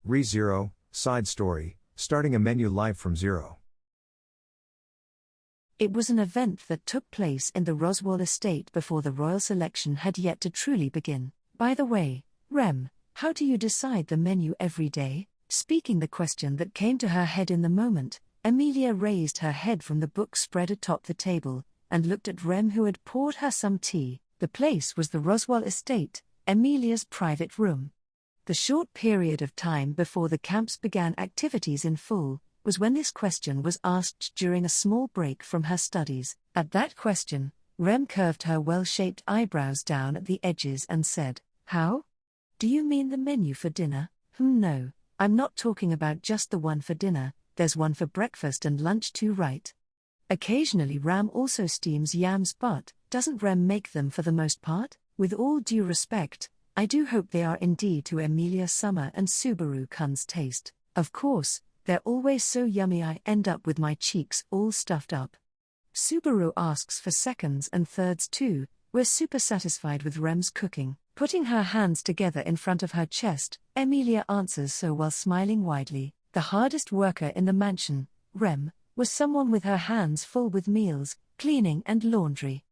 ReZero, side story, starting a menu live from zero. It was an event that took place in the Roswell estate before the royal selection had yet to truly begin. By the way, Rem, how do you decide the menu every day? Speaking the question that came to her head in the moment, Amelia raised her head from the book spread atop the table, and looked at Rem, who had poured her some tea. The place was the Roswell estate, Amelia's private room. The short period of time before the camps began activities in full was when this question was asked during a small break from her studies. At that question, Rem curved her well-shaped eyebrows down at the edges and said, "How? Do you mean the menu for dinner?" No, I'm not talking about just the one for dinner, there's one for breakfast and lunch too, right? Occasionally Ram also steams yams, but doesn't Rem make them for the most part? With all due respect, I do hope they are indeed to Amelia Summer and Subaru-kun's taste. Of course, they're always so yummy I end up with my cheeks all stuffed up. Subaru asks for seconds and thirds too. We're super satisfied with Rem's cooking. Putting her hands together in front of her chest, Amelia answers so while smiling widely. The hardest worker in the mansion, Rem, was someone with her hands full with meals, cleaning and laundry.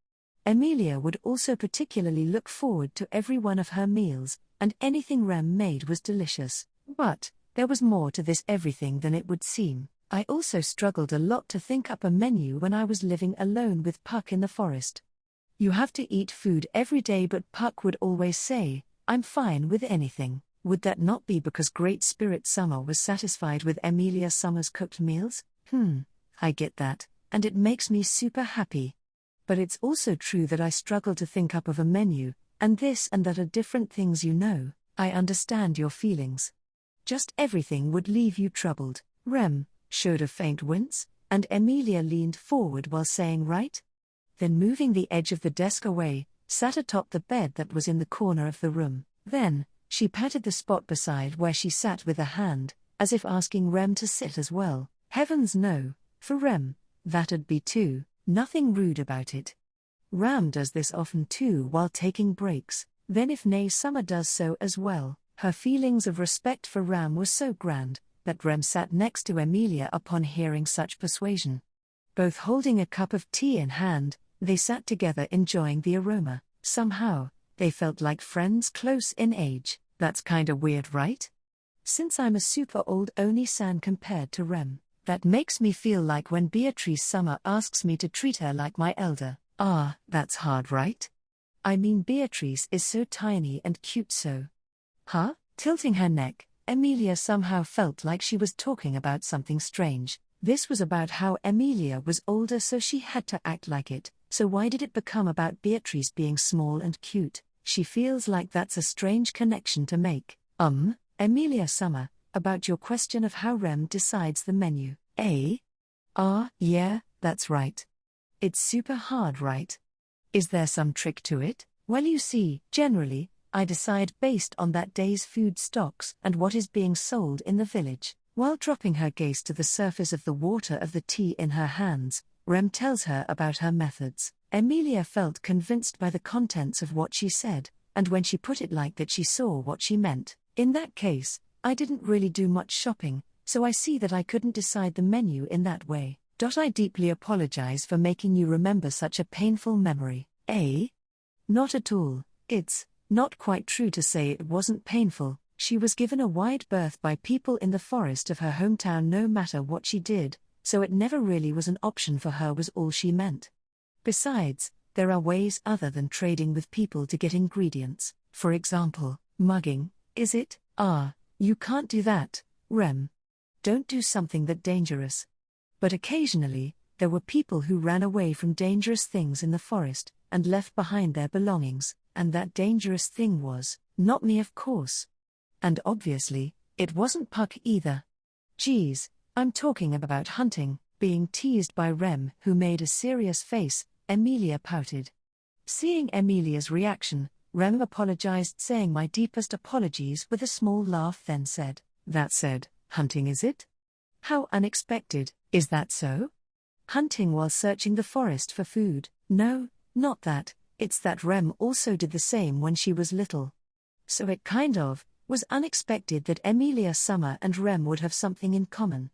Amelia would also particularly look forward to every one of her meals, and anything Rem made was delicious. But there was more to this everything than it would seem. I also struggled a lot to think up a menu when I was living alone with Puck in the forest. You have to eat food every day, but Puck would always say, "I'm fine with anything." Would that not be because Great Spirit Summer was satisfied with Amelia Summer's cooked meals? I get that, and it makes me super happy. But it's also true that I struggle to think up of a menu, and this and that are different things, you know. I understand your feelings. Just everything would leave you troubled. Rem showed a faint wince, and Amelia leaned forward while saying, "Right?" Then moving the edge of the desk away, sat atop the bed that was in the corner of the room. Then, she patted the spot beside where she sat with a hand, as if asking Rem to sit as well. Heavens no, for Rem, that'd be too, nothing rude about it. Ram does this often too while taking breaks, then if Nay Summer does so as well. Her feelings of respect for Ram were so grand, that Rem sat next to Amelia upon hearing such persuasion. Both holding a cup of tea in hand, they sat together enjoying the aroma. Somehow, they felt like friends close in age. That's kinda weird, right? Since I'm a super old Oni-san compared to Rem, that makes me feel like when Beatrice Summer asks me to treat her like my elder. That's hard, right? I mean, Beatrice is so tiny and cute, so. Huh? Tilting her neck, Amelia somehow felt like she was talking about something strange. This was about how Amelia was older, so she had to act like it. So why did it become about Beatrice being small and cute? She feels like that's a strange connection to make. Amelia Summer, about your question of how Rem decides the menu. Yeah, that's right. It's super hard, right? Is there some trick to it? Well, you see, generally, I decide based on that day's food stocks and what is being sold in the village. While dropping her gaze to the surface of the water of the tea in her hands, Rem tells her about her methods. Amelia felt convinced by the contents of what she said, and when she put it like that, she saw what she meant. In that case, I didn't really do much shopping, so I see that I couldn't decide the menu in that way. I deeply apologize for making you remember such a painful memory. Not at all. It's not quite true to say it wasn't painful. She was given a wide berth by people in the forest of her hometown no matter what she did, so it never really was an option for her, was all she meant. Besides, there are ways other than trading with people to get ingredients. For example, mugging, is it? You can't do that, Rem. Don't do something that dangerous. But occasionally, there were people who ran away from dangerous things in the forest, and left behind their belongings, and that dangerous thing was, not me of course. And obviously, it wasn't Puck either. Geez, I'm talking about hunting. Being teased by Rem, who made a serious face, Amelia pouted. Seeing Amelia's reaction, Rem apologized, saying my deepest apologies with a small laugh, then said, "That said, hunting is it? How unexpected, is that so? Hunting while searching the forest for food? No, not that, it's that Rem also did the same when she was little. So it kind of Was unexpected that Emilia Summer and Rem would have something in common.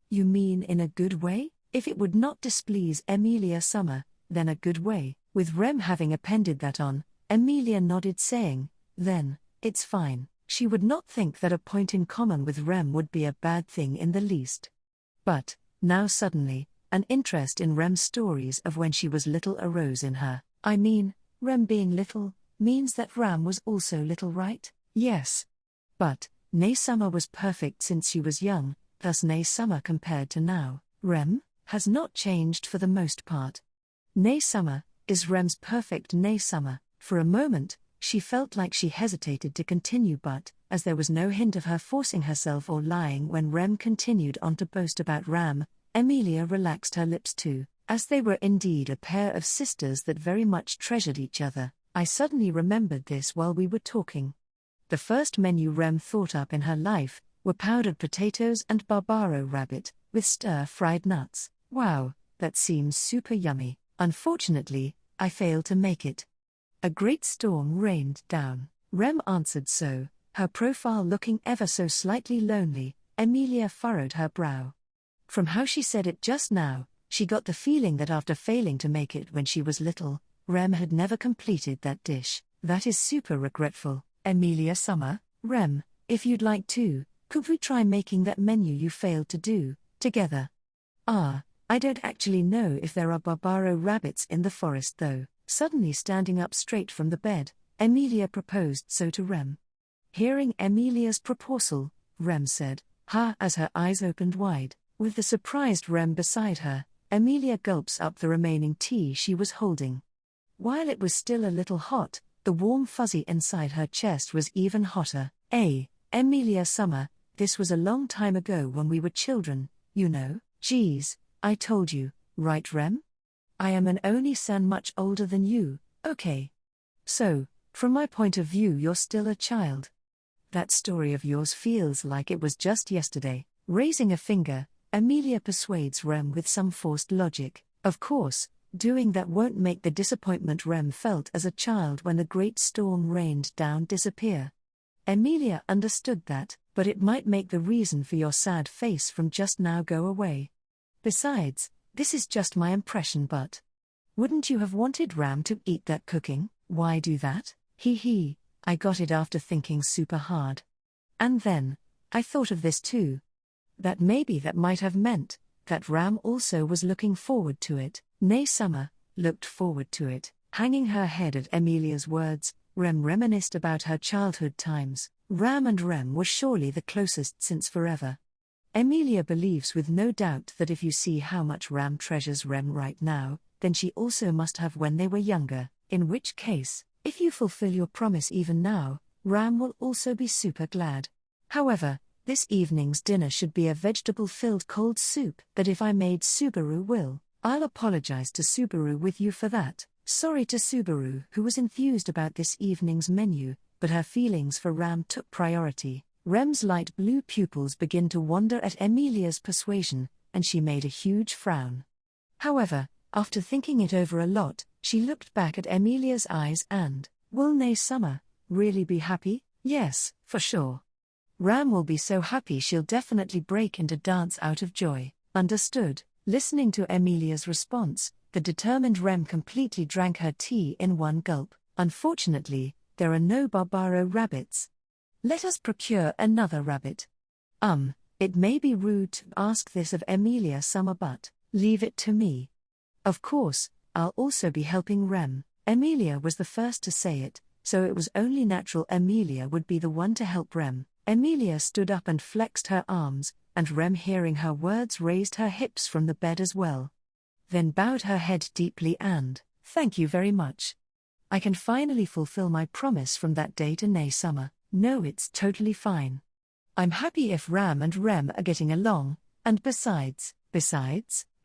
You mean in a good way? If it would not displease Emilia Summer, then a good way. With Rem having appended that on, Emilia nodded, saying, then, it's fine. She would not think that a point in common with Rem would be a bad thing in the least. But, now suddenly, an interest in Rem's stories of when she was little arose in her. I mean, Rem being little, means that Ram was also little, right? Yes. But, Nay Summer was perfect since she was young, thus Nay Summer compared to now. Rem has not changed for the most part. Nay Summer is Rem's perfect Nay Summer. For a moment, she felt like she hesitated to continue, but, as there was no hint of her forcing herself or lying when Rem continued on to boast about Ram, Emilia relaxed her lips too, as they were indeed a pair of sisters that very much treasured each other. I suddenly remembered this while we were talking. The first menu Rem thought up in her life were powdered potatoes and barbaro rabbit, with stir-fried nuts. Wow, that seems super yummy. Unfortunately, I failed to make it. A great storm rained down. Rem answered so, her profile looking ever so slightly lonely. Emilia furrowed her brow. From how she said it just now, she got the feeling that after failing to make it when she was little, Rem had never completed that dish. That is super regretful. Emilia Summer, Rem, if you'd like to, could we try making that menu you failed to do, together? I don't actually know if there are barbaro rabbits in the forest though. Suddenly standing up straight from the bed, Emilia proposed so to Rem. Hearing Emilia's proposal, Rem said, ha, as her eyes opened wide. With the surprised Rem beside her, Emilia gulps up the remaining tea she was holding. While it was still a little hot, the warm fuzzy inside her chest was even hotter. Emilia Summer, this was a long time ago when we were children, you know. Geez, I told you, right Rem? I am an only son much older than you, okay. So, from my point of view you're still a child. That story of yours feels like it was just yesterday. Raising a finger, Emilia persuades Rem with some forced logic. Of course, doing that won't make the disappointment Rem felt as a child when the great storm rained down disappear. Emilia understood that, but it might make the reason for your sad face from just now go away. Besides, this is just my impression, but wouldn't you have wanted Ram to eat that cooking? Why do that? I got it after thinking super hard. And then, I thought of this too. That maybe that might have meant that Ram also was looking forward to it. Nay Summer looked forward to it. Hanging her head at Emilia's words, Rem reminisced about her childhood times. Ram and Rem were surely the closest since forever. Emilia believes with no doubt that if you see how much Ram treasures Rem right now, then she also must have when they were younger, in which case, if you fulfill your promise even now, Ram will also be super glad. However, this evening's dinner should be a vegetable-filled cold soup that if I made Subaru will. I'll apologize to Subaru with you for that. Sorry to Subaru, who was enthused about this evening's menu, but her feelings for Ram took priority. Rem's light blue pupils begin to wander at Emilia's persuasion, and she made a huge frown. However, after thinking it over a lot, she looked back at Emilia's eyes and, will Nay Summer really be happy? Yes, for sure. Ram will be so happy she'll definitely break into dance out of joy. Understood. Listening to Emilia's response, the determined Rem completely drank her tea in one gulp. Unfortunately, there are no barbaro rabbits. Let us procure another rabbit. It may be rude to ask this of Emilia Summer, but leave it to me. Of course, I'll also be helping Rem. Emilia was the first to say it, so it was only natural Emilia would be the one to help Rem. Emilia stood up and flexed her arms, and Rem, hearing her words, raised her hips from the bed as well. Then bowed her head deeply and, thank you very much. I can finally fulfill my promise from that day to Nay Summer. No, it's totally fine. I'm happy if Ram and Rem are getting along, and besides,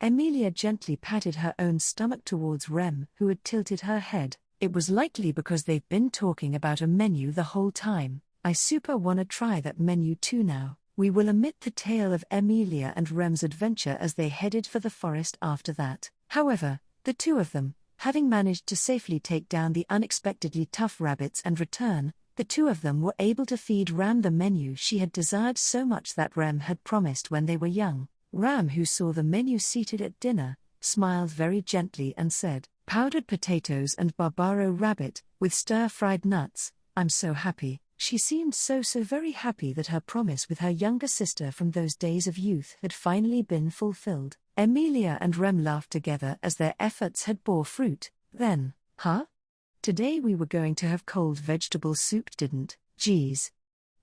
Emilia gently patted her own stomach towards Rem, who had tilted her head. It was likely because they've been talking about a menu the whole time. I super wanna try that menu too now. We will omit the tale of Emilia and Rem's adventure as they headed for the forest after that. However, the two of them, having managed to safely take down the unexpectedly tough rabbits and return, The two of them were able to feed Ram the menu she had desired so much that Rem had promised when they were young. Ram, who saw the menu seated at dinner, smiled very gently and said, "Powdered potatoes and barbaro rabbit, with stir-fried nuts, I'm so happy." She seemed so very happy that her promise with her younger sister from those days of youth had finally been fulfilled. Emilia and Rem laughed together as their efforts had bore fruit. Then, today we were going to have cold vegetable soup, didn't? Geez.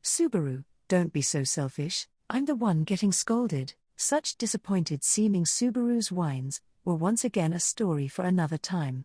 Subaru, don't be so selfish, I'm the one getting scolded. Such disappointed seeming Subaru's whines were once again a story for another time.